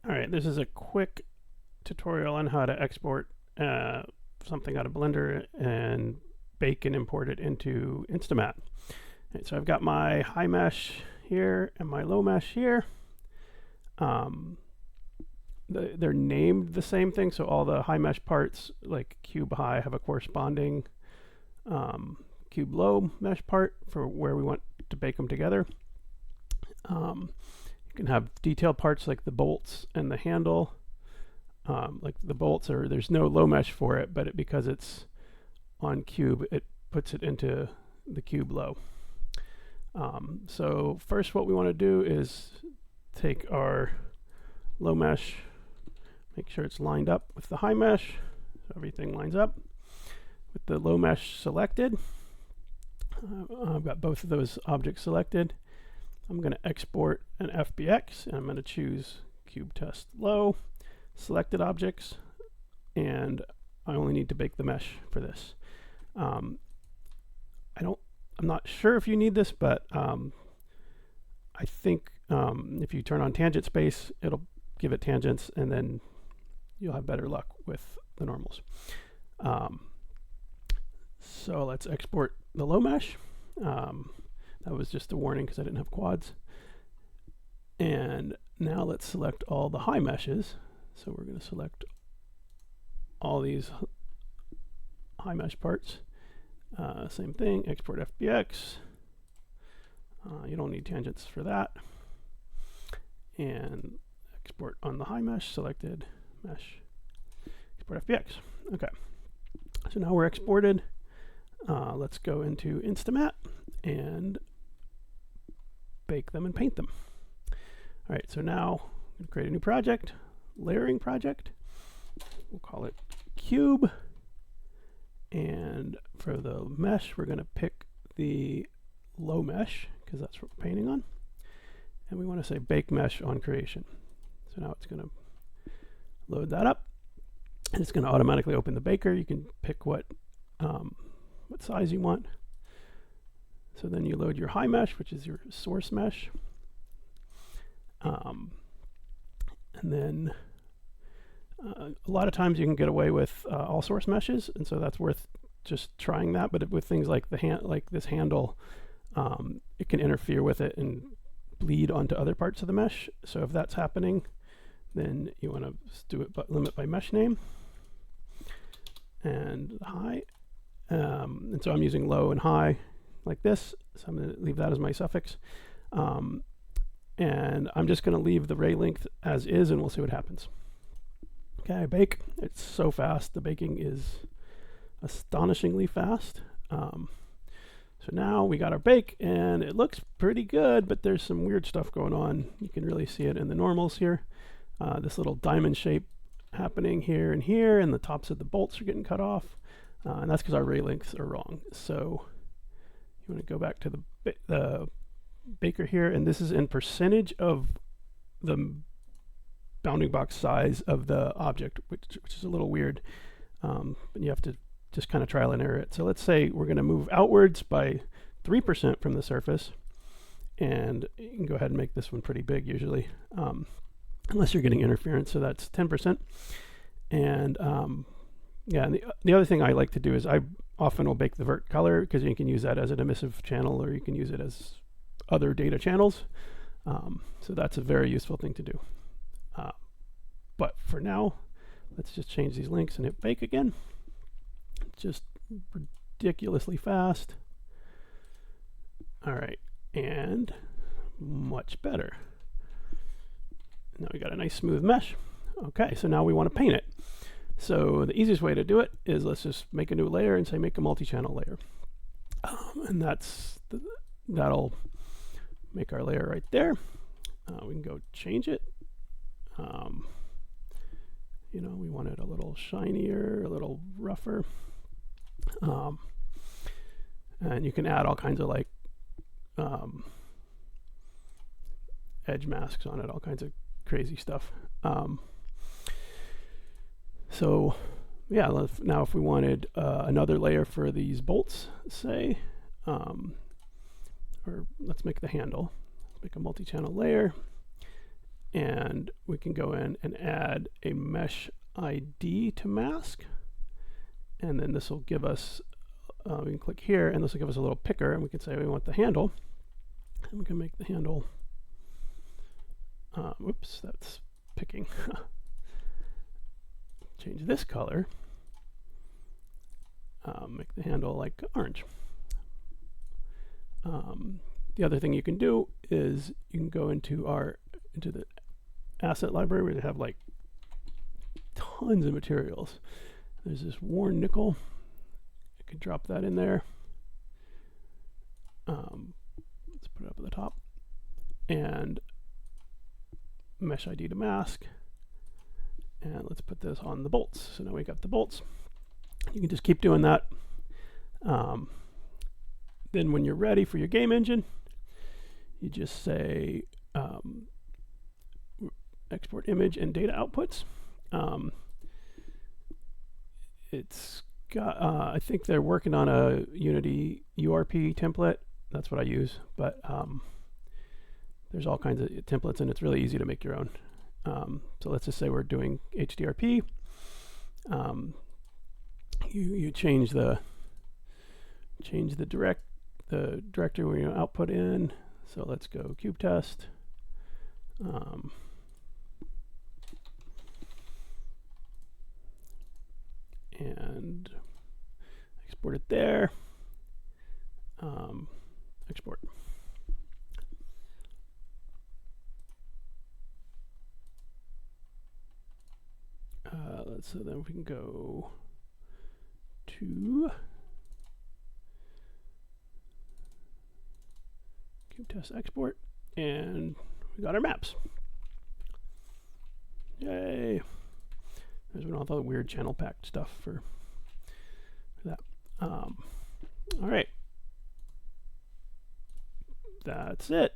All right, this is a quick tutorial on how to export something out of Blender and bake and import it into Instamat. Right, so I've got my high mesh here and my low mesh here. They're named the same thing, so all the high mesh parts, like cube high, have a corresponding cube low mesh part for where we want to bake them together. You can have detailed parts like the bolts and the handle. Like the bolts there's no low mesh for it, but because it's on cube, it puts it into the cube low. So first what we want to do is take our low mesh, make sure it's lined up with the high mesh, so everything lines up. With the low mesh selected, I've got both of those objects selected. I'm going to export an FBX, and I'm going to choose Cube Test Low, selected objects, and I only need to bake the mesh for this. I'm not sure if you need this, but I think if you turn on tangent space, it'll give it tangents, and then you'll have better luck with the normals. So let's export the low mesh. That was just a warning because I didn't have quads. And now let's select all the high meshes. So we're going to select all these high mesh parts. Same thing, export FBX. You don't need tangents for that. And export on the high mesh, selected mesh, export FBX. Okay, so now we're exported. Let's go into Instamat and bake them and paint them. All right, so now I'm going to create a new project, layering project. We'll call it Cube. And for the mesh, we're going to pick the low mesh because that's what we're painting on. And we want to say bake mesh on creation. So now it's going to load that up, and it's going to automatically open the baker. You can pick what size you want. So then you load your high mesh, which is your source mesh. And then a lot of times you can get away with all source meshes, and so that's worth just trying that. But with things like this handle, it can interfere with it and bleed onto other parts of the mesh. So if that's happening, then you want to do it limit by mesh name and high. And so I'm using low and high like this, so I'm going to leave that as my suffix. And I'm just going to leave the ray length as is, and we'll see what happens. Okay, I bake. It's so fast. The baking is astonishingly fast. So now we got our bake, and it looks pretty good, but there's some weird stuff going on. You can really see it in the normals here. This little diamond shape happening here, and the tops of the bolts are getting cut off. And that's because our ray lengths are wrong. So you want to go back to the baker here, and this is in percentage of the bounding box size of the object, which is a little weird. But you have to just kind of trial and error it. So let's say we're going to move outwards by 3% from the surface, and you can go ahead and make this one pretty big usually, unless you're getting interference. So that's 10%. And yeah, and the other thing I like to do is I often will bake the vert color because you can use that as an emissive channel, or you can use it as other data channels. So that's a very useful thing to do. But for now, let's just change these links and hit bake again. Just ridiculously fast. All right, and much better. Now we got a nice smooth mesh. Okay, so now we want to paint it. So the easiest way to do it is let's just make a new layer and say make a multi-channel layer. And that'll make our layer right there. We can go change it. You know, we want it a little shinier, a little rougher. And you can add all kinds of like edge masks on it, all kinds of crazy stuff. So yeah, now if we wanted another layer for these bolts, say, or let's make the handle. Let's make a multi-channel layer. and we can go in and add a mesh ID to mask, and then this will give us, we can click here and this will give us a little picker, and we can say we want the handle, and we can make the handle, whoops, that's picking. Change this color, make the handle like orange. The other thing you can do is you can go into the asset library where they have like tons of materials. There's this worn nickel. I could drop that in there. Let's put it up at the top. And mesh ID to mask. And let's put this on the bolts. So now we got the bolts. You can just keep doing that. Then when you're ready for your game engine, you just say export image and data outputs. It's got, I think they're working on a Unity URP template. That's what I use, but there's all kinds of templates, and it's really easy to make your own. So let's just say we're doing HDRP. You change the directory we're going to output in. So let's go cube test. And export it there. Export. So then we can go to cube test export, and we got our maps. Yay! There's been all the weird channel packed stuff for that. All right, that's it.